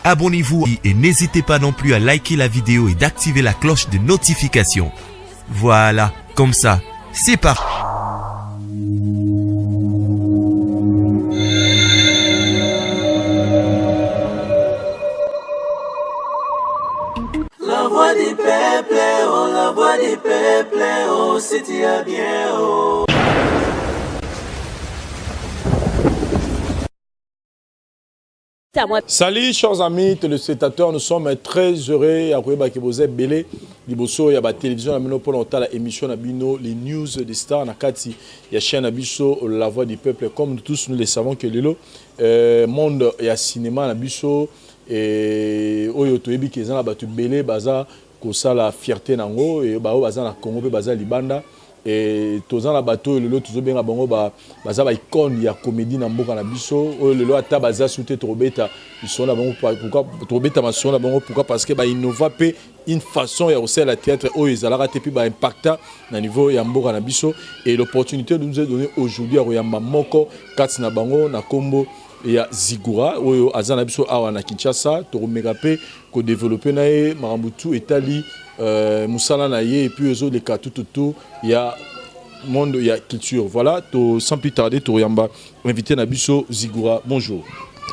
Abonnez-vous et n'hésitez pas non plus à liker la vidéo et d'activer la cloche de notification. Voilà, comme ça, c'est parti. La voix du peuple, oh, la voix du peuple, oh, si tu as bien, oh. Salut chers amis téléspectateurs, nous sommes très heureux à vous Belé, Liboso, il y a la télévision, la émission, les news des stars, il y a chaîne Abisso, la voix du peuple, comme nous tous nous le savons que le monde, il y a cinéma, Abisso, et Oyoto Ebi qui est dans la Belé, Baza, Kosa la fierté Nango, et Baza la Congo, Baza Libanda. Et tous les bateaux le lot tous bien bango baza ba icône ya comédie na mboka na biso le lot ata baza souté trobeta ils sont là bango pourquoi trobeta mason là bango pourquoi parce que ba innova pe une façon ya aussi la théâtre o ezalaka te puis ba impacta na niveau ya mboka na biso et l'opportunité de nous est donnée aujourd'hui à Royamba moko kati na bango na kombo ya Zigura oyo azana biso awa na Kinshasa to megape ko développer na e marambutu etali Moussala Naye et puis eux les cas tout il y a monde il y a culture voilà sans plus tarder to yamba invité Nabiso Zigura bonjour.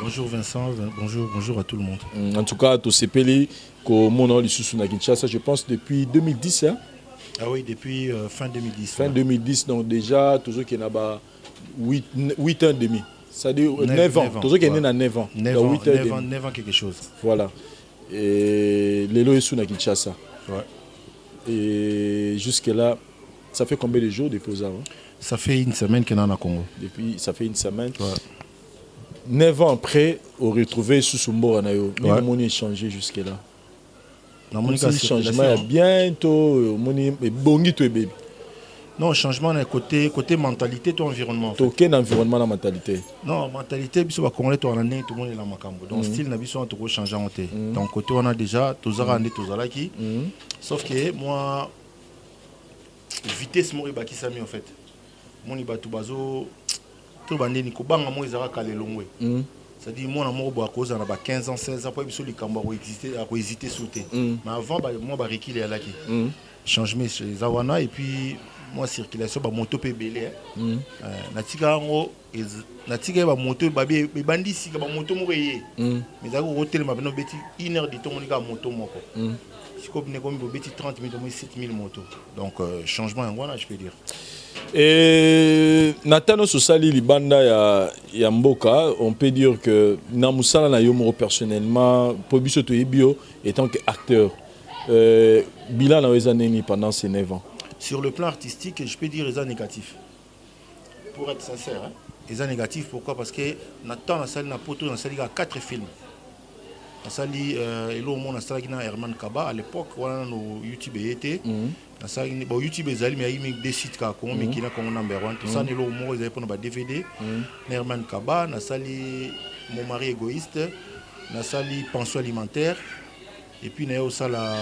Bonjour Vincent, bonjour à tout le monde. En tout cas to sepeli ko mono lisusu na Kinshasa je pense depuis 2010 hein. Ah oui, depuis fin 2010. Fin 2010 donc déjà toujours qui n'a pas 8 ans et demi. Ça dit 9 ans, toujours qui est né à 9 ans. 9 ans quelque chose. Voilà. Et les lois sont na Kinshasa. Ouais. Et jusque-là, ça fait combien de jours depuis ça? Ça fait une semaine qu'il est en Congo. Depuis, ça fait une semaine. Ouais. 9 ans après, on retrouve sous Sumbora Nayo. Mais ouais. le monde a changé jusque-là. Le changement est bientôt. Non, changement est côté mentalité, ton environnement. Quel environnement la mentalité? Non, mentalité, tout le monde est là. Donc, style, on a changé. Donc, côté, on a déjà, tous les sauf que moi, vitesse, moi, je suis en fait. Moi, je suis tout le monde est c'est-à-dire moi à cause de 15 ans 16 ans pour exister sous mais avant moi reculer à la changement chez Zawana et puis moi circulation moto pe belé natika ngo natika ba moto babé bandi sika ba moto mo reye mais za ko hotel ma beno beti 1 heure de temps on ka moto moko siko bine ko beti 30 minutes mo 7000 moto donc changement voilà je peux dire. Et Natano Sosali Libanda ya Mboka, on peut dire que Namusala na yomo personnellement, Pobiso Toyebio étant qu'acteur, bilan na wezaneni pendant ces 9 ans. Sur le plan artistique, je peux dire les négatifs. Pour être sincère, hein, les négatifs pourquoi? Parce que Nathan na sali na poto na sali 4 films. Na sali elo mo na sali na Herman Kaba à l'époque wana no YouTube était. Bon, YouTube est allé, mais il y a des sites qui sont number 1. Tout ça, il y a des DVD. Nerman Kaba, Mon mari égoïste, Pension alimentaire. Et puis, il y a aussi la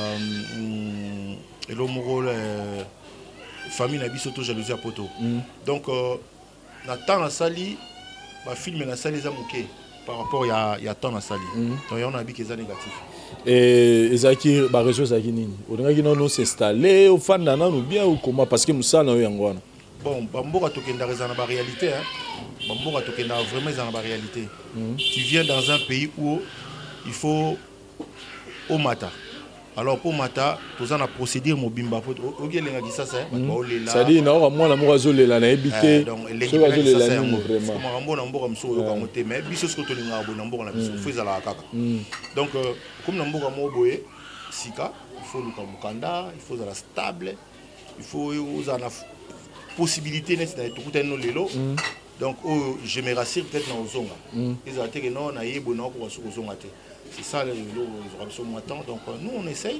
famille Nabi Soto Jalousie à Poto. Donc, Nathan a sali, ma film a sali par rapport à temps a sali. Donc, il y a un habit qui est négatif. Et Ezaki ba réseau Ezaki nini odangaki non s'installer au fan nana ou bien ou comment parce que Moussa na yangwana bon bamboka tokenda rezana ba réalité hein bamboka tokenda vraiment rezana ba réalité tu viens dans un pays où il faut au mata alors pour mata tous na procédure mobimba faut ogelenga kisasa hein ça dit na mwana morazo lela na ebité donc les lela ni vraiment comme na mboka mso yoka moté mais biso ce que tolinga bo mboka na biso faisala kaka donc comme na mboka mo boye sika il faut luka mukanda il faut la stable il faut oza na possibilité net na tout no lelo donc je me rassure peut-être na ozonga ils ont été non na yebo na ko ozonga te c'est ça le temps donc nous on essaye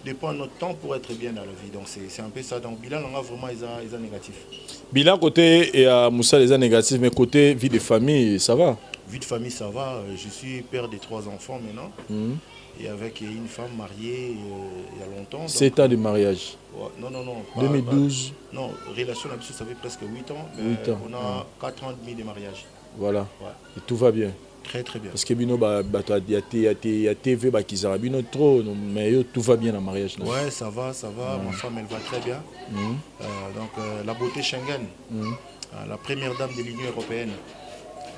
de prendre notre temps pour être bien dans la vie donc c'est un peu ça donc bilan on a vraiment ils négatif bilan côté et à Moussa les négatifs mais côté vie de famille ça va vie de famille ça va je suis père de 3 enfants maintenant et avec une femme mariée il y a longtemps 7 ans de mariage non 2012 non relation ça fait presque 8 ans 8 ans on a 4 ans et demi de mariage voilà et tout va bien Très très bien. Parce que bino il y a TV qui zara bino trop mais tout va bien en mariage. Ouais, ça va. Ma femme elle va très bien. Donc la beauté Schengen, la première dame de l'Union européenne,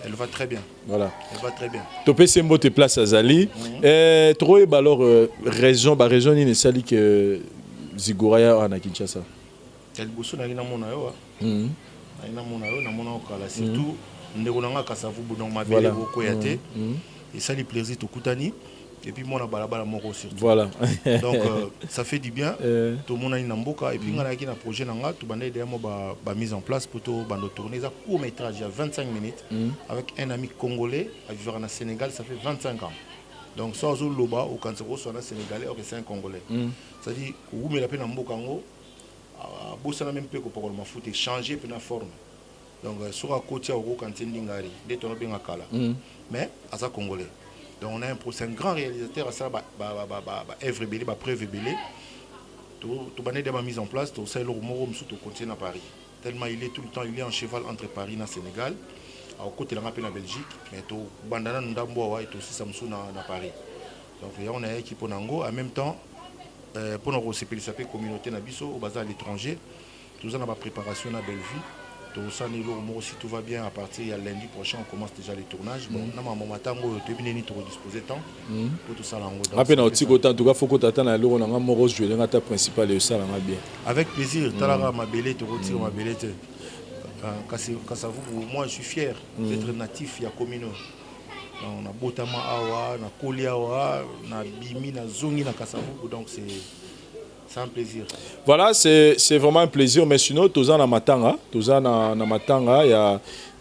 elle va très bien. Voilà. Elle va très bien. Topé Sembo te place à Zali. Trop alors raison ni sali que Zigoraya en Kinshasa. Elle bosse na ina mona yo. Na mona okala surtout ndeko nanga kasavu donc mabele boko yate. Et ça les plaisir to kutani et puis moi na balabala moko surtout. Voilà. Donc ça fait du bien. Tout le monde a une mboka et puis on a un projet nanga tout bandé derrière moi mise en place pour tout bando tourner ça court métrage il y a 25 minutes avec un ami congolais à vivre au Sénégal ça fait 25 ans. Donc sans loba au quand c'est un sénégalais ou c'est un congolais. Ça dit où me la peine en mboka ngo bossa na même peu ko pour le foot changer peu la forme. Donc sur à côté au quand ndingari des tono bien akala. Mais à ça congolais. Donc on a un grand réalisateur à ça œuvre belé preuve belé tout bané de mise en place tout ça le moro msuto continue à Paris tellement il est tout le temps il est en cheval entre Paris et Sénégal à côté de la Belgique mais tout bandana ndambo wa et tout ça msu na Paris donc on a équipe nango en même temps pour nous recevoir la communauté na biso au bazar à l'étranger tout ça na préparation na Belleville. Tout ça, si tout va bien, à partir de lundi prochain, on commence déjà les tournages. Bon, on a disposer temps pour tout ça. En tout cas, il faut que tu attendes à l'euro, on a joué le principal et ça, bien. Avec plaisir, tu as ma belle, tu retires ma belle. Moi, je suis fier d'être natif, il y a communaux. On a Botama Awa, on a Koli Awa, on a Bimi, on a Zongi, on a Kassavou, donc c'est un plaisir. Voilà, c'est vraiment un plaisir. Mais sinon, tous en Matanga, il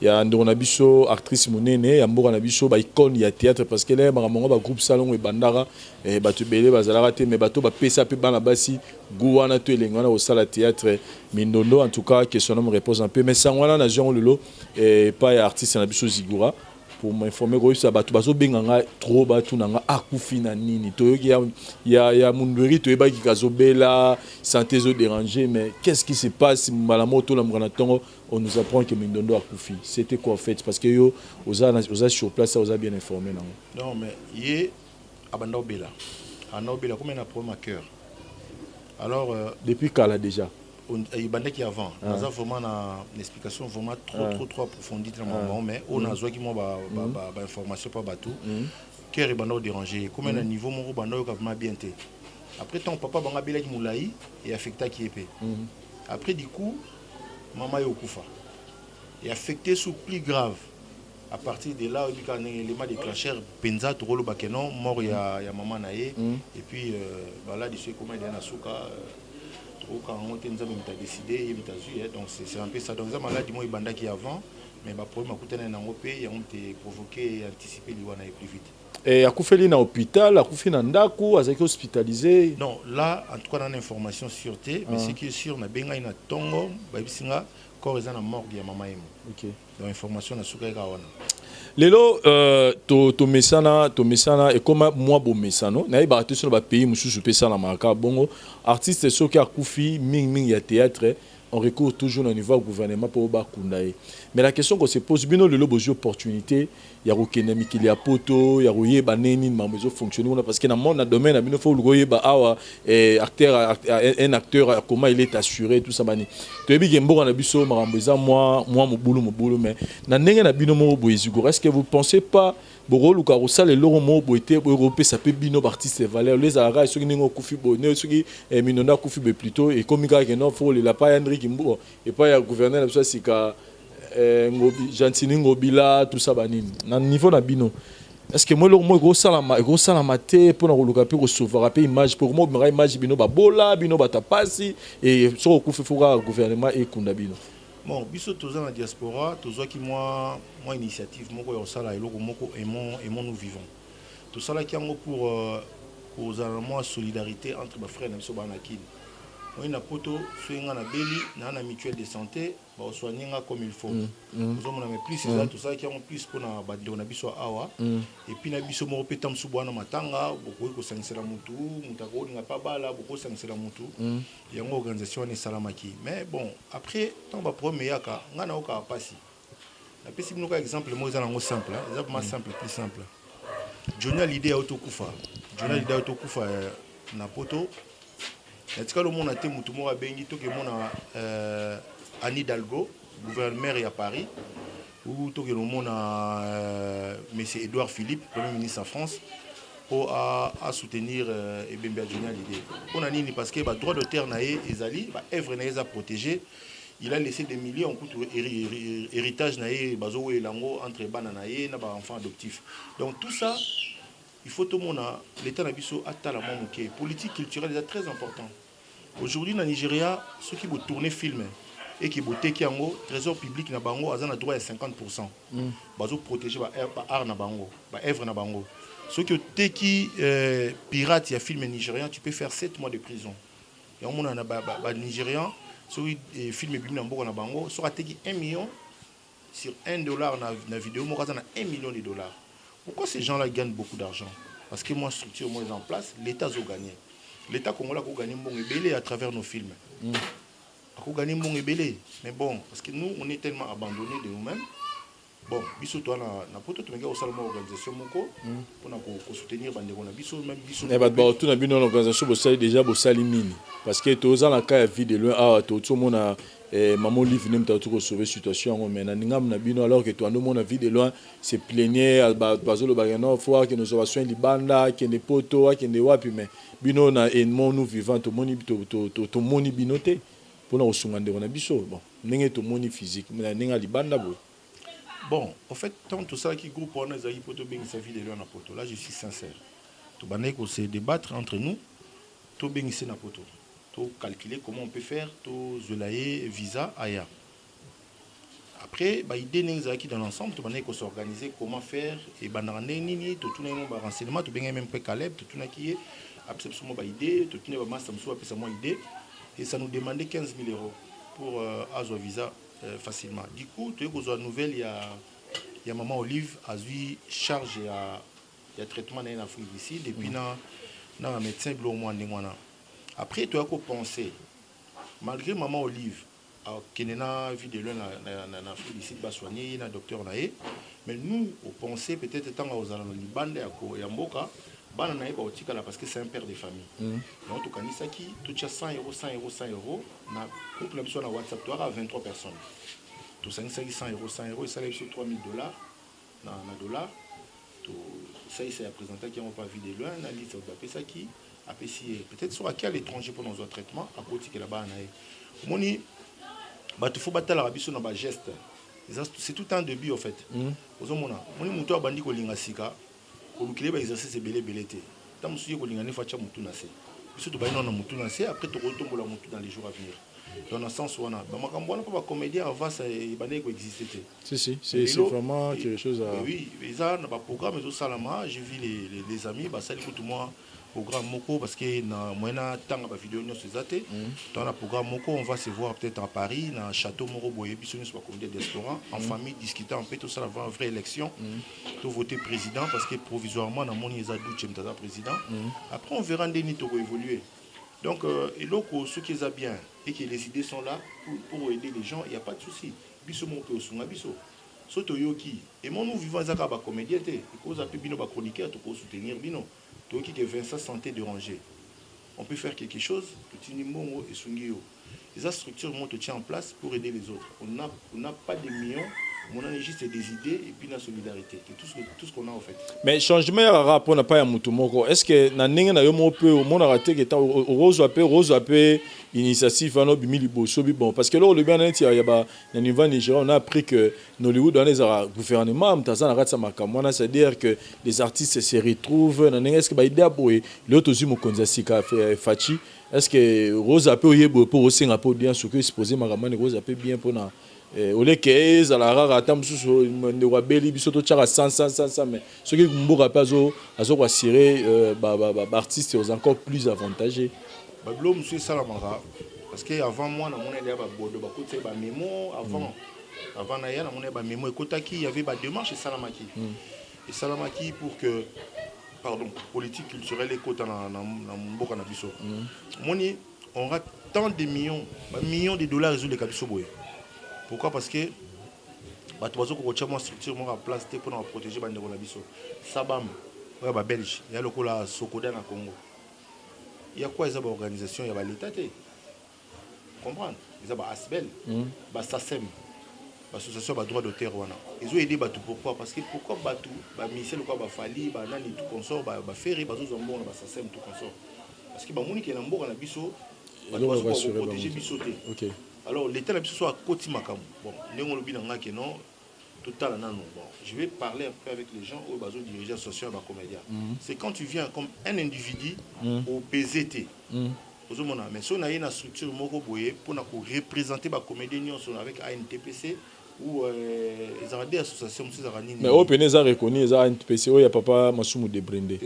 y a Ndonabiso, actrice Mounene, il y a Mbouanabiso, icône, il y a théâtre parce que là, il y a un groupe salon et bandara, et batu belé, bazalarte, mais bateau, pesa, pe banabasi, gouana, tu es l'engana au salle théâtre, Mindondo, en tout cas, que son nom repose un peu. Mais ça, on a un Jean Lolo, et pas artiste, Nabiso Zigura. Pour m'informer que ça bato bazo benganga trop bato nanga akufi na nini to ya munduri to eba ki kazobela santé zo déranger mais qu'est-ce qui se passe malamoto la mwana tongo on nous apprend que Mindondo akufi c'était quoi en fait parce que yo oza sur place ça oza bien informé non mais yé abanda obela ana obela comme un problème à cœur alors depuis kala déjà il bandait qui avant nous avons vraiment une explication vraiment trop approfondie dans le moment mais on a besoin qui moi ba information pas bateau cœur il bandait déranger comme un niveau mon bandait vraiment bien té après ton papa banga bela qui moulaï et affecté qui épée après du coup maman est au kufa et affecté sous plus grave à partir de là il y a un élément déclencheur penza to rolo bakeno mort ya maman naé et puis là dessus comment il y a nasuka quand on a décidé, donc c'est un peu ça. Donc, ça maladie moi banda qui avant, mais ma problème à côté d'un européen, ils ont provoqué et anticipé l'Iwana plus vite. Et à Koufeli dans l'hôpital, à Koufeli dans Ndaku, à été hospitalisé. Non, là en tout cas on a une information sûreté, mais ce qui est sûr, on a bien une tongo, babisinga, corps est en morgue ya mama emo. OK. Donc information na suka kawana. Lelo to mesana et comme moi bo mesano na ba te sur ba pays mususu pesa na maka bongo artiste so ki akufi ming ya théâtre on recourt toujours au niveau du gouvernement pour ba kundae mais la question qu'on se pose bino lelo bozi opportunité ya rokene mikili ya poto ya roye ba neni mamezo fonctionner parce que dans mon domaine na bino faut roye ba awa un acteur comment il est assuré tout ça bani to bi gembo na biso marambo za moi mobulu mais na ndenge na bino mo boyizugura est-ce que vous pensez pas Borolo Karoussa les loro mo boité européen ça peut bino artiste valeur les ara ceux qui n'ont kufi bonne ceux qui minona kufi plutôt et comme il non faut le pas Henri Kimbo et pas ya gouverneur la c'est ka ngobi Gentini Ngobila tout ça banine na niveau na bino est-ce que moi le gros salama te pour na luka pe recevoir pe image pour moi me image bino ba bola bino ba tapasi et so kufi fora gouvernement et kunda bino. Bon, biso toza na diaspora, toza ki moi initiative moko ya osala eloko moko aimons nous vivons. Tout ça là qui yango pour moi solidarité entre mes frères na biso bana kini. Moi na poto soinga na beli na mutuelle de santé, ba soigner comme il faut. Nous avons mais plus ça tout ça qui yango plus pour na badlo na biso awa et puis na biso moko petam subwana matanga, beaucoup ko sansela mutu, mutako nga pa bala, beaucoup sansela mutu. Yango organisation ni salamaki. Mais bon, après tant ba premier yaka ngana oka pasi. Après, si nous avons un exemple, moi, c'est simple. Exemple simple, plus simple. Johnny a l'idée à Autokufa. Johnny a l'idée à Autokufa na poto. En tout cas, le monde a été moutoumou à Bengi, tout le monde a Anne Hidalgo, gouverneur à Paris, ou tout le monde a M. Édouard Philippe, Premier ministre en France, pour soutenir Ebembe Johnny à l'idée. On a dit parce que le droit de terre naé ezali, œuvre naé a protégé. Il a laissé des millions en héritage naé bazo et lango entre bananaye et enfants adoptifs. Donc tout ça, il faut tout le monde l'État nabiso a la manqué. Politique culturelle est très important. Aujourd'hui dans Nigeria, ceux qui vont tourner film et qui vont téki en trésor public na bango azana droit à 50%. Bazo protéger ba art na bango, ba œuvre na bango. Ceux qui téki pirate ya film nigérien, tu peux faire 7 mois de prison. Et on a ba nigérian sur les films na bango sur 1 million sur $1 na vidéo moi on a $1 million. Pourquoi ces gens-là gagnent beaucoup d'argent? Parce que moi structure moi en place, l'État a gagné. L'État congolais a gagné bon belé à travers nos films. A gagné bon belé, mais bon parce que nous on est tellement abandonnés de nous-mêmes. Bon, biso toi na poto tu menga osala organisation moko pour na soutenir bandeko na biso même biso. Eh ba tout na bino organisation bosali déjà bosali nini parce que toza na cas vie de loin ah to mona maman livre nem ta to sauver situation mais na ngam na bino alors que toi no mona vie de loin c'est plénier bazolo bagano fois que nous soins libanda que des poto que des wapi mais bino na en nous vivant to moni to moni binoté pour na osungande na biso bon ndenge to moni physique mais ndenge libanda bo. Bon, en fait, tant tout ça qui groupe on a zaï poto bien sa vie de loin na poto. Là, je suis sincère. Tout bané qu'on se débattre entre nous, tout bien ici na poto. Tout calculer comment on peut faire, tout zelaye visa aya. Après, bah idée n'est qui dans l'ensemble, tout bané qu'on s'organiser comment faire et banane nini, tout tout n'ayons pas renseignement, tout bien même pas Caleb, tout tout n'a qui est absolument pas idée, tout tout n'est pas masse samsou après ça moi idée et ça nous demandait 15 000 € pour azo visa. Facilement. Du coup, tu as une nouvelle, il y a Maman Olive a eu charge de traitement dans l'Afrique ici, depuis un médecin blanc. Après, tu as pensé, malgré Maman Olive, qui n'a pas vu de l'un en Afrique ici, il va soigner, un docteur, mais nous, on pensait peut-être tant aux Liban et à Mboka, parce que c'est un père de famille. Donc, tu as dit tu as 100 €, 100 €, 100 €. Na couple sur WhatsApp, tu auras 23 personnes. Tu as 100 €, 100 €, et ça lève sur $3 000 na dollars. Ça, il s'est présenté qui n'ont pas vu de loin. On a dit ça qui a peut-être sur à l'étranger pour nos traitements, à côté que là-bas. Il faut battre la rabisso dans le geste. C'est tout un début en fait. Aux hommes, on est monté à bandi ko lingasika. Pour qu'il ait exercice belé belleté. Tant que vous avez fait ça, vous avez surtout après tu retombes la moto dans les jours à venir. Dans le sens où on a pas comédien avant ça existait. Si c'est vraiment quelque chose à oui, ça n'a pas programme mais salama, j'ai vu les amis bah ça écoute moi programme moko parce que na moyena temps ba vidéo nous c'est zaté. Dans le programme moko on va se voir peut-être à Paris dans château Moro Boye biso nous pas comme des restaurants en famille discuter un peu tout ça avant une vraie élection. Tout voter président parce que provisoirement dans mon Izadou Tchemtaza président. Après on verra des nids évoluer. Donc et là ceux qui ont bien et que les idées sont là pour aider les gens, il n'y a pas de souci. Biso mon peu au biso. Sotoyoki et mon nous vivons zaka ba comédien té, cause appel bino ba chroniqueur pour soutenir bino. Toi qui est Vincent santé dérangé. On peut faire quelque chose, petit numéro et sungio. Les structures vont te tient en place pour aider les autres. On n'a pas de millions, on a juste des idées et puis la solidarité. C'est tout ce qu'on a en fait. Mais changement à rapport n'a pas à Moutoumoko. Est-ce que na ninga na yomo peu au monde a raté que ta rose appé initiative no bimili bosobi bon parce que là le bien il y a ba na niveau Nigeria on a appris que Nollywood dans les gouvernements mtaza na ratsa makamwana c'est-à-dire que les artistes se retrouvent na ninga est-ce que ba idée boy l'autre zu mokonza sika fachi est-ce que rose appé oyebo pour osenga po bien ce que supposé makamane rose appé bien pour na ole ke za la rara tamsusu ne wa beli bisoto tchara 100 mais ce qui mboka pazo azo kwa cirer artistes aux encore plus avantagés. Bablo monsieur Salamara parce que avant moi na mona ya ba bodo ba côté ba mémo avant na ya na mona ba mémo ekotaki il y avait ba démarche Salamaki et Salamaki pour que pardon politique culturelle écoute na mboka na biso moni on aura tant de millions de dollars sur les kabiso boy. Pourquoi? Parce que bato bazo ko tcha mo structure mo en place te pour na protéger bande ko na biso sabam ouais ba belge ya lokola sokoda na Congo il y a quoi, ils ont une organisation, il y a l'État. Comprendre? Ils ont ASBEL, SACEM, l'association des droits d'auteur. Ils ont aidé Batou. Pourquoi? Parce que pourquoi Batou, Michel, Fali, Nani, tout consort, Ferry, Bazou Zambon, SACEM, tout consort. Parce que Bamouni qui est en bord, Bisso, Batou va protéger Bisso. Alors l'État n'a pas soit à côté Makam. Bon, nous avons dit non. Total, non, bon. Je vais parler un peu avec les gens au bateau dirigeant social de la comédie. C'est quand tu viens comme un individu au PZT. Mais si on a une structure pour représenter la comédie avec ANTPC ou les des associations. Mais au PNZ a reconnu les ANTPC, il y a papa Massoumou de Brindé.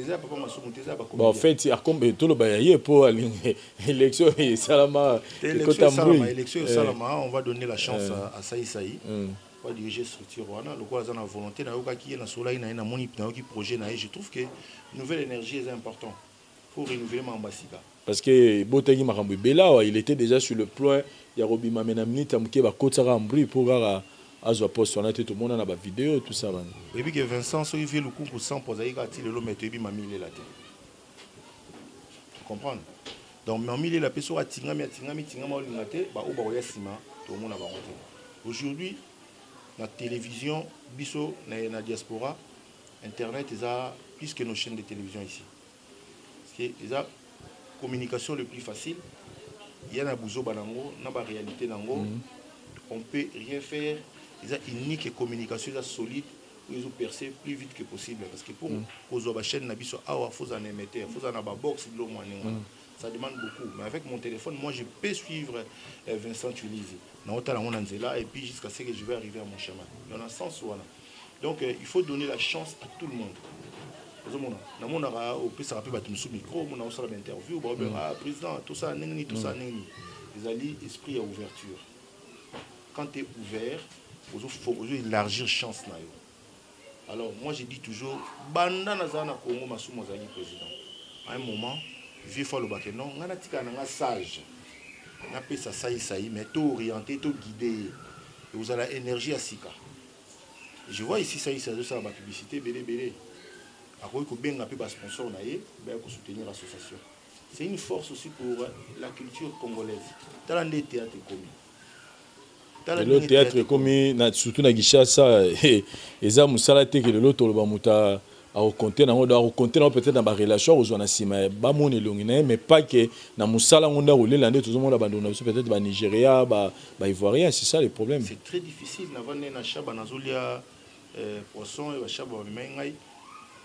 En fait, il y a comme tout le bail pour l'élection et Salama. L'élection Salama, on va donner la chance à Saï Saï. Pour diriger structure le quoi la volonté na qui na soleil na moni qui projet na je trouve que nouvelle énergie est important pour renouveler Mambasika parce que Botegi Makambu Bela il était déjà sur le point ya Robima Menamni tamke ba kotara mbri pour gara azwa poste on a tout le monde na ba vidéo tout ça ban et puis que Vincent so il fait le coup pour 100 pour zaïga ti le mettre bi mamile la tête comprendre donc mamile la peso atinga mi tingama olingate ba o ba yasima tout le monde na ba aujourd'hui la télévision, biso, la diaspora, Internet, ils ont plus que nos chaînes de télévision ici. Parce qu'ils ont communication le plus facile. Il y a un bouzo banango, il y a une réalité nango. On ne peut rien faire. Ils ont une unique communication solide où ils ont percé plus vite que possible. Parce que pour qu'on la chaîne, il faut un émetteur, il faut un box. Ça demande beaucoup. Mais avec mon téléphone, moi, je peux suivre Vincent Tulizi. Et puis jusqu'à ce que je vais arriver à mon chemin. Il y en a 100 soit là. Donc, il faut donner la chance à tout le monde. Au plus, ça rappelle sous micro, on a aussi l'interview, président, tout ça, tout ça, les alliés, esprit à ouverture. Quand tu es ouvert, il faut élargir chance. Alors, moi, je dis toujours, Banda Nazana Congo Massou Mozali président. À un moment, vieux fois le baquet, non, on a un sage. On appelle ça saï, mais tout orienté, tout guidé. Et vous avez l'énergie à Sika. Je vois ici saï, ça a la publicité, belé. Après, il y a un sponsor pour soutenir l'association. C'est une force aussi pour la culture congolaise. Dans le théâtre commis. Le théâtre commis, surtout dans Gishasa, et ça, Moussala, que l'autre, le à raconter peut-être dans la relation aux Zonasima, mais pas que dans Moussala, on a roulé l'année, tout le monde abandonné, peut-être au Nigeria, Ivoirien, c'est ça le problème. C'est très difficile. Avant de chaba nazolia poisson et chaba mengai,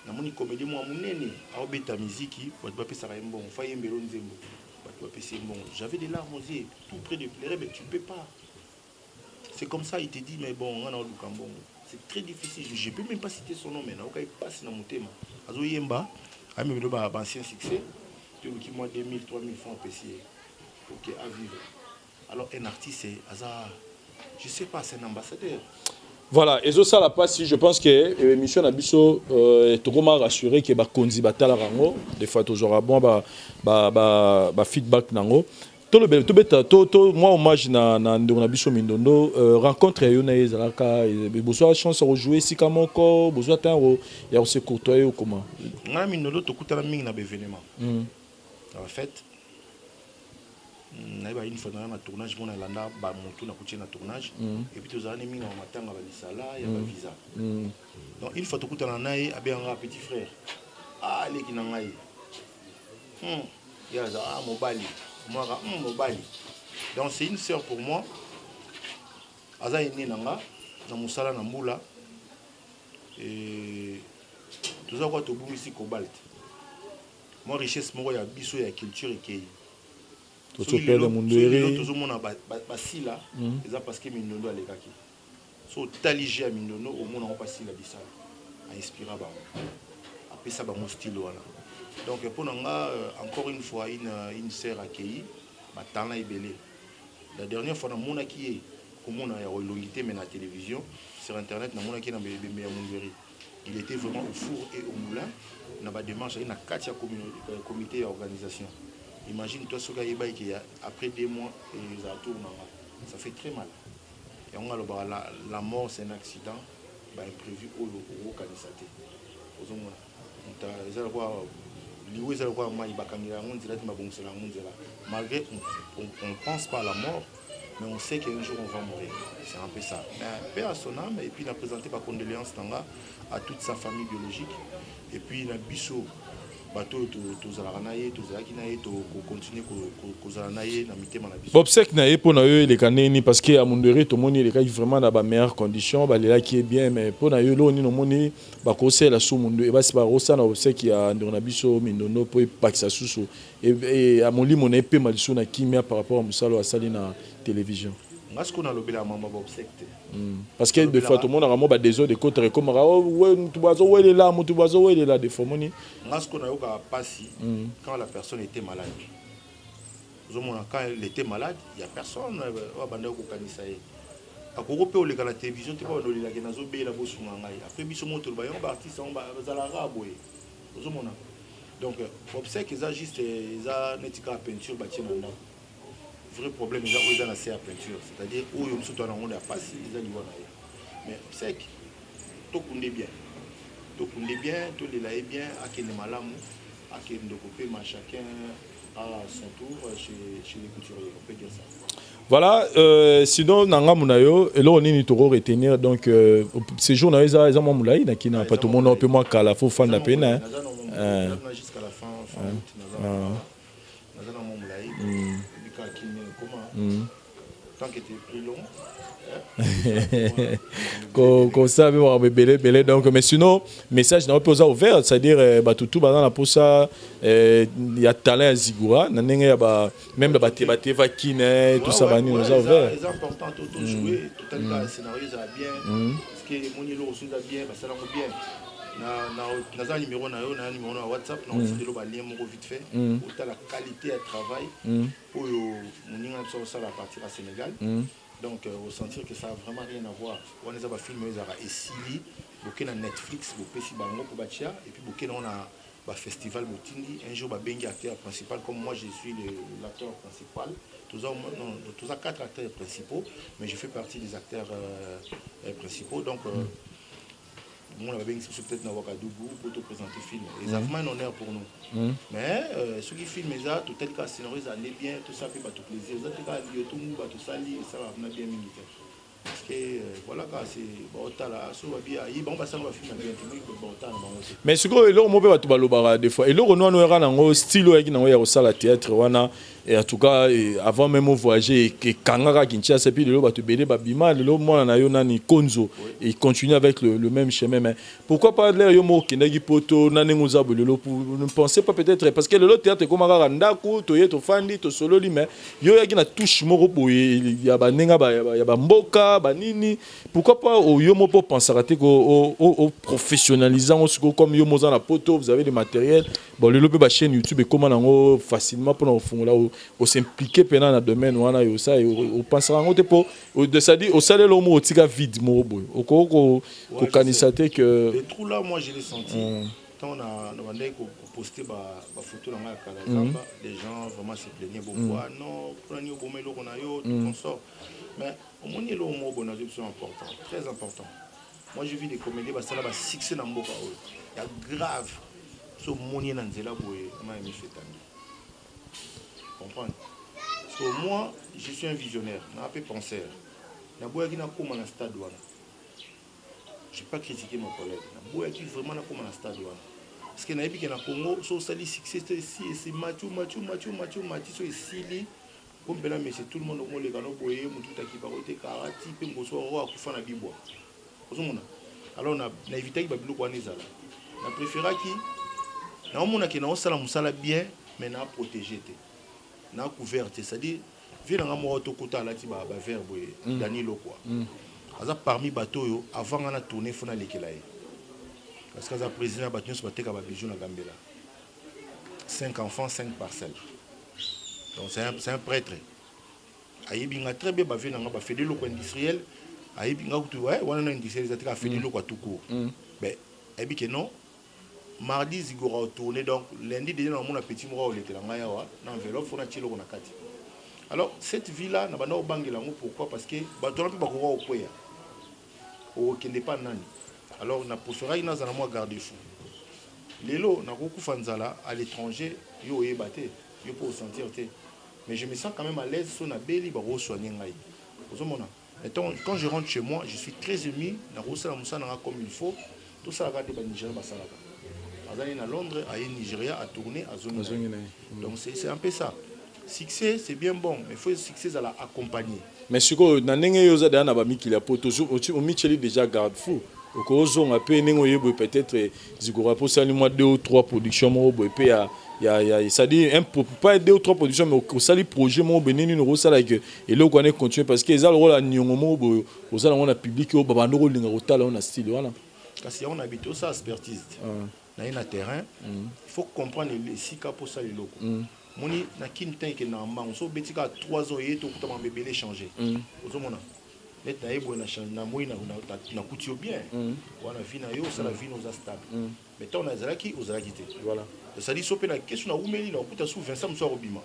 na moni comédie moi munene, a obeta musique, pour te passer ça bon, faye mbelo nzembo, pour te passer bon. J'avais des larmes aux yeux, tout près de pleurer, mais tu ne peux pas. C'est comme ça, il te dit, mais bon, on a le bon. C'est très difficile. Je ne peux même pas citer son nom, mais il passe dans mon thème. Azo Yemba, il y a un ancien succès. Tu as moi 2000, 3000 francs payés pour à vivre. Alors, un artiste, je ne sais pas, c'est un ambassadeur. Voilà, et ça la passe, je pense que l'émission Nabiso est vraiment rassuré que Bakonzi Batala Rango, des fois toujours bon feedback nango. Moi hommage na Biso Mindondo rencontre yona ezalaka besoin chance de jouer si kamoko besoin temps ya se côtoyer ou comment na Mindondo to kutala mingi na événement en fait na ba une fois na tournage mon landa ba montu na kutie na tournage et puis tozana mingi na matanga ba lisala ya ba visa donc une fois to kutala nae abenganga petit frère les ki na ngai ya za mobali mobali. Donc c'est une sœur pour moi. Aza ine nanga na musala na mbula et tout ça quoi to bungisi cobalt. Moi richesse moko ya biso ya culture et kei. To perdre mundere. Tout le monde ba sila, c'est parce que Mindondo alekaki. So talige à Mindondo au monde on pas sila bisala. A inspira ba. Après ça ba mon style voilà. Donc pour nous, encore une fois, une sœur accueillie, la dernière fois, on a qui est mais la télévision, sur Internet, il était vraiment au four et au moulin. On a des démarches, il y a 4 comités d'organisation. Imagine toi ce gars qui après 2 mois et ça tourne, ça fait très mal. Et on a la mort, c'est un accident imprévu au Kanisate. Malgré on ne pense pas à la mort, mais on sait qu'un jour on va mourir. C'est un peu ça. Mais paix à son âme, et puis il a présenté par condoléances à toute sa famille biologique. Et puis il a bissot. Bobsek na ye pona yo le kaneni parce que à Mondéré to moni le kai vraiment dans ba meilleures conditions ba là qui est bien mais pona yo lo ni no moni ba conseil la sous mundo e ba si ba rosa na Bobsek ya ndona biso mindono po pa que ça sous et à mon lit mon épée maliso na kimia par rapport à musalo asali na télévision. Parce que des fois tout le monde a vraiment des autres côtés comme ouais là des fois moni quand la personne était malade. Quand elle était malade, il n'y a personne à Korope, on la télévision, tu vois, on a la zobé la bosse après biso moto ba yon artiste on ba zalara boy. Donc obsèque ils juste ils a netika peinture bâti na vrai problème ils ont assez à peinture, c'est-à-dire où ils sont on a pas si ils ont mais obsèque tout kunde bien. Tout kunde bien, tout les là bien, à quel malamu, à quel ndokopé ma chacun à son tour chez les couturiers, on peut dire ça. Voilà, sinon nanga munayo et là on est toujours retenir donc ces jours na ils ont moulay na qui n'a pas tout le monde peut moi kala faut fan la peine jusqu'à la fin août nazana moulay bika kine comment tant que c'était plus long comme ça belé donc mais sinon message n'a pas ouvert c'est-à-dire tout dans la posa il y a talent à Zigura na ndenge ya ba même ba tebate vakine tout ça bani nous a ouvert c'est important tout jouer tout le scénario ça bien parce que mon ilo aussi ça bien ça va bien na numéro na numéro na WhatsApp na aussi de lien mon vite fait pour la qualité de travail pour mon ninga ça la partir à Sénégal. Donc, vous sentir que ça n'a vraiment rien à voir. On a des films, ils ont essayé, beaucoup na Netflix, beaucoup si bango pour Bachia, et puis beaucoup on a un festival Botindi. Un jour, bengi acteur principal, comme moi je suis l'acteur principal. Tous à 4 acteurs principaux, mais je fais partie des acteurs principaux. Donc, moi, je peut-être dans Ouagadougou pour te présenter le film. C'est vraiment un honneur pour nous. Mais ceux qui filment, tout tel cas, scénario, ça allait bien, tout ça fait tout plaisir. Tout cas, tout ça, ça va bien militaire. Parce que voilà, c'est bon, mais ce que là, on peut pas des fois. Et là, on a un style qui est au la théâtre, et en tout cas, avant même voyager, que Kangara Kinshasa, puis le bateau Bélé Babima, le moi on a eu nani Konzo, et il continue avec le même chemin. Mais pourquoi pas l'air yomo Kinagi Poto, Nani Mouzabu, vous ne pensez pas peut-être parce que le théâtre comme Randaku, Toye, Tofandi, Tosolo, mais yo yaki na touche moro il y a banenga, il y a bamboka, banini. Pourquoi pas au yomo pour penser au professionnalisant, comme yomo dans la poto, vous avez des matériels. Bon, le lobe chaîne YouTube et comment facilement pour nous fond là au s'impliquer pendant le domaine wana yo ça au pensera ngote pour de ça dit au salaire le mot tika vide mo boy au kanisate que les trous là moi je l'ai senti quand on a demandé qu'on poster ba photo dans la Kalazamba les gens vraiment se plaignaient beaucoup non prenez au bomelo qu'on a yo tout consort mais au moins le mot bon c'est important très important. Moi je vis des comédies bah ça là ba succès dans mboka il y a grave so moni na nzela boye ma mi fetani. Comprendre. Parce que moi, je suis un visionnaire, un peu penseur. Je n'ai pas comme un stade. Je n'ai pas critiqué mon collègue. Je n'ai pas vraiment comme un stade. Parce que dans le Congo, c'est Mathieu, comme tout le monde le alors on a évité que on a préféré qui on a bien mais on a protégé. Na couverte, c'est-à-dire vu dans moi autokota là ti ba verbe Danilo quoi. Aza parmi bateau avant on a tourné fona lekela. Parce que le président bateau se battait avec bijou na Gambela. 5 enfants, 5 parcelles. Donc c'est un prêtre. Ayebi nga très bien ba vu nga ba fait des locaux industriels. Ayebi nga tu ouais, on a industriel ça fait des locaux tout court. Ben ayebi que non. Mardi Zigora tourné donc lundi déjà on a petit mois au l'été là ngaya wa na enveloppe on a tilo na kati Alors, cette vie-là, n'a pas au Bangelango, pourquoi? Parce que, bah, tu n'as pas au Poya. Au Kendepa Nani. Alors, on a préféré une garde-fou. Lélo, on a beaucoup Fanzala à l'étranger, yo est batté, yo pour sentir. Mais je me sens quand même à l'aise sur la belle baro soigner. Quand je rentre chez moi, je suis très ému, na rosa la moussa comme il faut. Tout ça regarde le Nigeria basalaka. Azali à Londres, à Nigeria, à tourner à zone. Donc c'est un peu ça. Succès, c'est bien bon, mais il faut succès à l'accompagner. Mais ce que Nanenge Yosa de Anabami qui l'a poto, au Micheli déjà garde-fou. Au Kozon, à peine, peut-être, Zigora pour ça, 2 ou 3 productions, ça dit, pas 2 ou 3 productions, mais au sali projet, mon bénin, nous ressala que, et là, on est continué parce que les rôle à Nyongo, au sala, on a public, au Babano, on a style, voilà. Parce qu'on habite aussi à expertise. Dans un terrain, il faut comprendre les 6 cas pour ça, les locaux. Moni na kinta ke na mba on so betika 3 ans et tout comment bébé changer ozomona net na ebo na changer na moi na couti bien wana vie na yo ça la vie nos stable mais tant na zalaki ozalaki te voilà ça dit so pe na question na umeli na okuta sous Vincent Mso Robima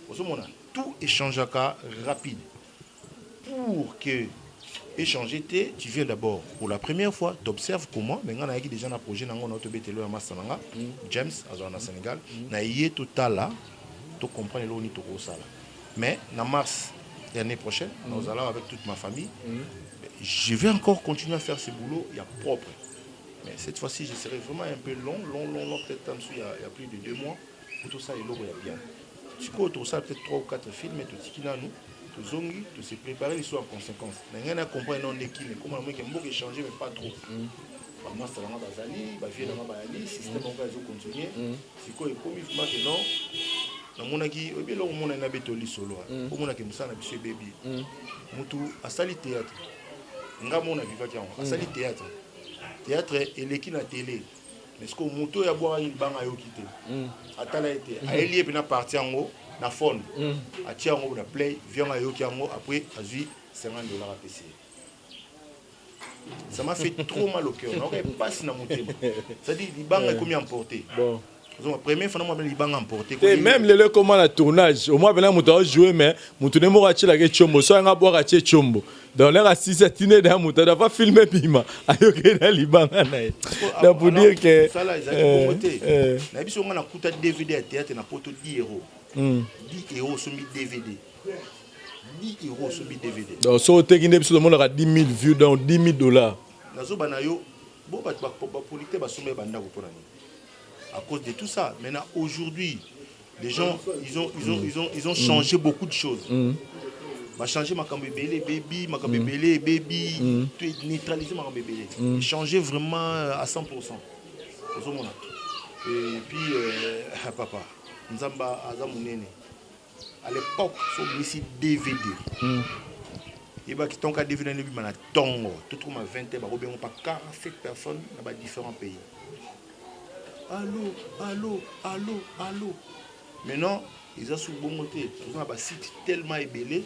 ozomona tout échangeaka rapide pour que échanger tu viens d'abord pour la première fois tu observes comment mais on a déjà un projet na ngona to betelo ya masananga James azana Sénégal na yé total là to comprendre l'oni to sala mais en mars l'année prochaine nous allons avec toute ma famille je vais encore continuer à faire ce boulot il y a propre mais cette fois-ci je serai vraiment un peu long peut-être en dessous il y a plus de 2 mois pour tout ça et logo il y a bien tu peux tout ça peut-être 3 ou 4 films et tout ce qui là nous tout zongi tout se préparer les soins en conséquence rien à comprendre non équipe mais comment moi qui beaucoup échanger mais pas trop moi c'est vraiment bazali ba vie dans ba ali système on va continuer c'est quoi il comme il faut que non na monaki obelo mona na betoli solo ko mona ke musana biso baby mutu asali théâtre nga mona vivaki en asali théâtre eleki na télé mais ce que mutu ya boa il banga yo kité atala été a elie pe na parti yango na phone a tia yango na play vient yo ki yango après azui $50 à PC ça m'a fait trop mal au cœur n'aurait pas si na motema ça dit il banga combien emporté bon premier fois moi il bang emporté même le comment la tournage au moins ben muto jouer mais muto ne mo ratila ke chombo so nga boa ratie chombo dans l'air à 6 atine da muto da pas filmer bima ayoke na libanga na da pour dire que ça là ils ont monté na biso nga na kuta DVD à théâtre na poto 10 euros 10 euros sur mi DVD 10 euros sur mi DVD donc so te kinde biso le monde a 10 000 vues dans $10,000 nazo bana yo bo ba polité ba somé banda ko pona à cause de tout ça. Maintenant, aujourd'hui, les gens, ils ont changé beaucoup de choses. Va changer ma cambébélé, baby, ma cambébélé, baby, tout est neutralisé ma cambébélé. Changer vraiment à 100%. Et puis, papa, Nzamba Azamounene, à l'époque, sur ici DVD. Et bah, qui t'ont qu'à DVD, il y a tongo. Tout le monde a 20 ans, il y a 47 personnes dans différents pays. Allô. Maintenant, ils ont sous bon côté. Ils ont un site tellement ébélé.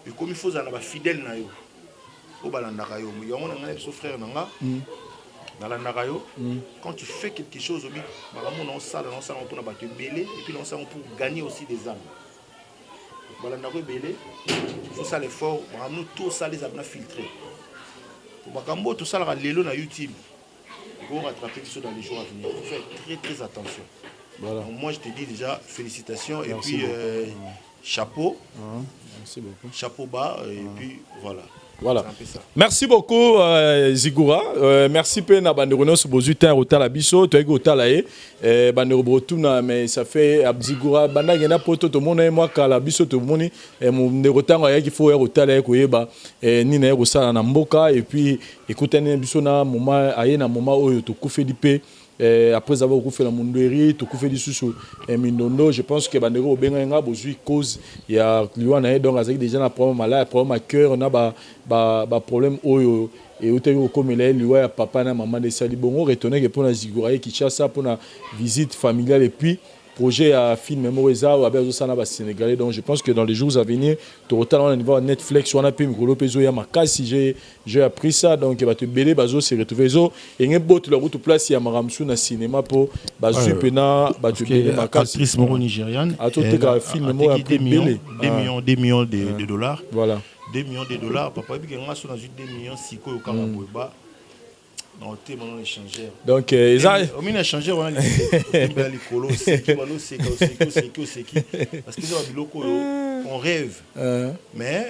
Et comme il faut, ils ont fidèle. Quand tu fais quelque chose, on te bélé et puis on pour gagner aussi des âmes. Il faut ça l'effort. Nous tous ça les avons filtrés. Pour tout ça, le YouTube. Pour rattraper ça dans les jours à venir. Il faut faire très attention. Voilà. Donc, moi, je te dis déjà félicitations. Merci et puis chapeau. Merci beaucoup. Chapeau bas. Et puis voilà. Voilà. Merci beaucoup Zigura. Merci pe na banderono so bozuta rotala biso to ego tala bandero brotuna mais ça fait Zigura banda ngena poto to mona moi kala biso to moni mu rotango ya ki fo rotala ko yeba ni na ego sala na mboka et puis écoutez biso na moment aye na moment oyo to kufeli pe après avoir fait la monderie tout fait du sous mindondo je pense que bandero obenga bozui cause il y a liwana donc avec déjà un problème malade problème à cœur on a ba problème oyo et au comme il est liwa papa na maman de sali bongo retourner que pour la Zigura qui chasse ça pour la visite familiale et puis projet à film Memoeza ou avec Osana bas sénégalais. Donc je pense que dans les jours à venir, tu autant au niveau Netflix, on a pu me peso ya makasi, j'ai appris ça. Donc il va te belé bazo se retrouver zo et un bot la route place ya maramsu na cinéma pour bazo pena ba te belé makasi. Actrice moro nigériane. A tout te film Memoeza 2 millions de dollars. Voilà. 2 millions de dollars. Papa bi nga so na 2 millions siko yo kama boba. Non, t'es mon échangeur. Donc, ils ont. On a échangé, on a les colos, c'est qui, parce que on rêve. Mais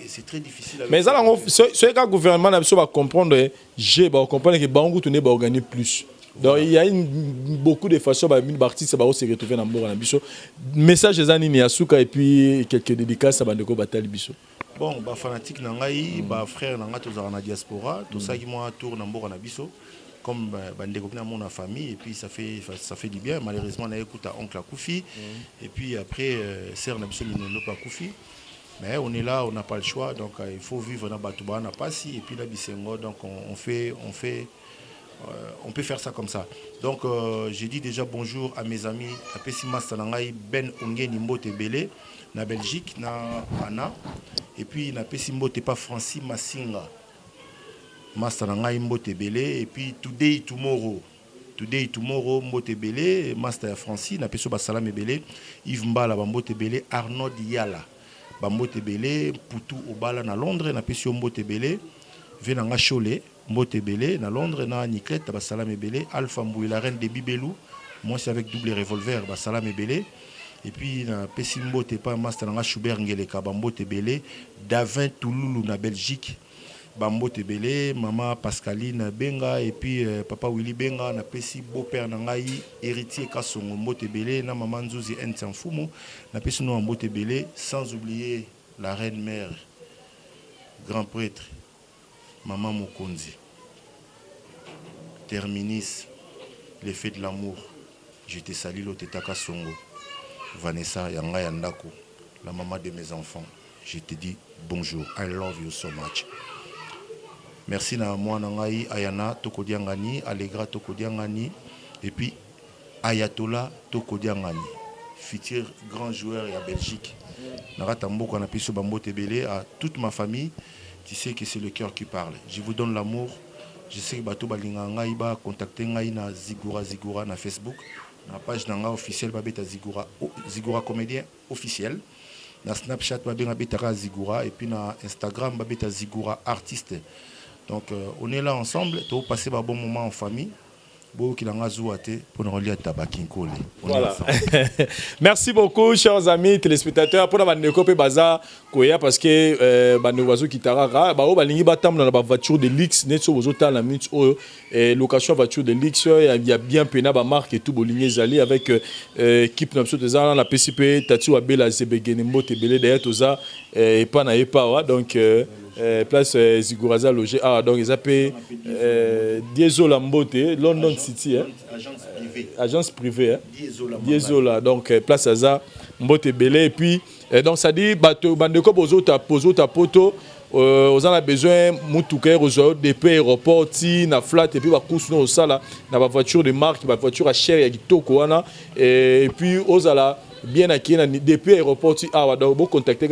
c'est très difficile. Mais ça, ce que le gouvernement va comprendre, j'ai comprendre que Bango tourne va organiser plus. Donc il y a beaucoup de façons bah une partie ça va se retrouver dans Mbora na biso. Message des années Yasuka et puis quelques dédicaces à Bandeko Batali biso. Bon, bah fanatique nangai, bah frère nanga tous en diaspora, tout ça qui moi tour na Mbora na biso comme Bandeko na mon famille et puis ça fait du bien. Malheureusement on a écouté oncle Koufi et puis après sœur na biso Minono pas Koufi. Mais on est là, on n'a pas le choix donc il faut vivre dans Batouba na Passi et puis la Bisengo donc on peut faire ça comme ça. Donc j'ai dit déjà bonjour à mes amis à Pessima Sanangai Ben Ongeni Mbote Belé na Belgique na Anna et puis na Pessimbo pas Francis Massinga Masanangai Mbote Belé et puis Today Tomorrow Mbote Belé Master Francis na Pesso Basalam Belé Yves Mbala Mbote Belé Arnaud Diala Mbote Belé Poutou Obala na Londres na Pesso Mbote Belé Venanga Cholet Mbote Belé, na Londres, na Niklette, Bassalam et Belé, Alpha Mboué, la reine de Bibelou, moi c'est avec double revolver, Bassalam et Belé, et puis na Pessimbo, t'es pas master, na Schubert Ngeleka, Mbote Belé, Davin Touloulou, na Belgique, Mbote Belé, maman Pascaline Benga, et puis papa Willy Benga, na Pessi beau-père Nangaï, héritier Kassongo, Mbote Belé, na maman Nzouzi Ntianfumo, na Pessi no Mbote Belé, sans oublier la reine mère, grand prêtre. Maman Mokonzi, terminus, l'effet de l'amour. Je te salue, Lotetaka Songo. Vanessa Yanga Yandako, la maman de mes enfants. Je te dis bonjour. I love you so much. Merci na moi Nangai Ayana Tokodiangani, Allegra Tokodiangani, et puis Ayatollah Tokodiangani, futur grand joueur à Belgique. Naratambo qu'on a pu sur Bambo Tebele à toute ma famille. Tu sais que c'est le cœur qui parle. Je vous donne l'amour. Je sais que Bato Balinga Ngaïba contacter Ngaïna Zigura na Facebook. Na page Nanga officielle Babeta Zigura comédien officiel. Na Snapchat Babeta Zigura et puis na Instagram Babeta Zigura artiste. Donc on est là ensemble. Tu vas passer un bon moment en famille. Voilà. Merci beaucoup, chers amis téléspectateurs. Pour la baza parce que Banovazo Kitara, balingi batam dans la voiture de Lix, net sur vos hôtels la minute location voiture de Lix, il y a bien pena ba marque et tout boligné zali avec équipe n'absolu des la PCP Tati Wabela Zebegenembo Tebele derrière tout ça et pas na pas donc place Ziguraza logé donc ils appellent Diesola Mbote London City agence privée Diesola donc place Aza Mbote Belé et puis donc ça dit bandeko bozo ta poto aux a besoin mutuka rozo DP aéroport ti na flat et puis ba course no sala na ba voiture de marque ba voiture à cher ya kitoko wana et puis aux ala bien acquis depuis aéroport donc vous contacter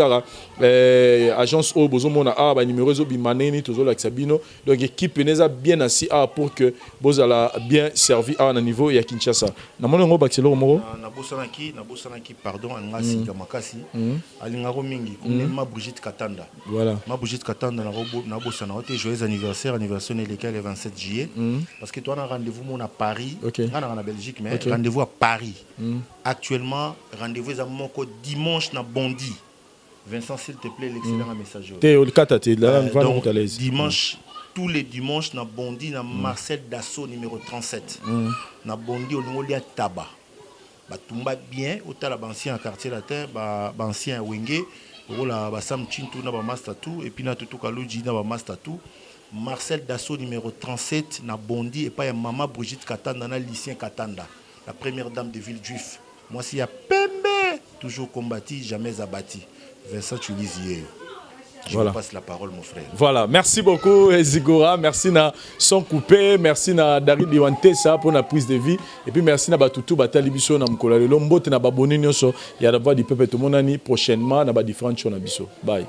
agence au bozomona numéro zo bimaneni tozo la Sabino donc équipe neza bien assis pour que vous allez bien servi à niveau ya Kinshasa na mono ngo bakelo moko na bosanaki pardon ngasi kamakasi alingaro mingi comme ma Brigitte Katanda voilà ma Brigitte Katanda na bosana ote joyeux anniversaire le 27 juillet parce que toi on a rendez-vous mon à Paris na Belgique mais rendez-vous à Paris actuellement rendez-vous à mon dimanche na Bondy. Vincent, s'il te plaît, l'excellent message. Donc, dimanche, tous les dimanches, na Bondy, na Marcel Dassault, numéro 37. Na Bondy, on a tabac. Batumba bien, au tala ancien quartier latin, ancien Wenge, au Sam Chintou, na Master tout, et puis na Tutu Kalouji, na Master tout. Marcel Dassault, numéro 37, na Bondy, et pas maman Brigitte Katanda, na lycéen Katanda, la première dame de Villejuif. Moi, s'il y a Pembe, toujours combattu, jamais abattu. Vincent, tu lis hier. Je vous passe la parole, mon frère. Voilà, merci beaucoup Zigora, merci na son coupé, merci na David Liwante ça pour la prise de vie et puis merci na batutu batali biso na mkola lelo mbote na baboni nyoso ya la voix du peuple tout monani prochainement na ba différentes choses na biso. Bye.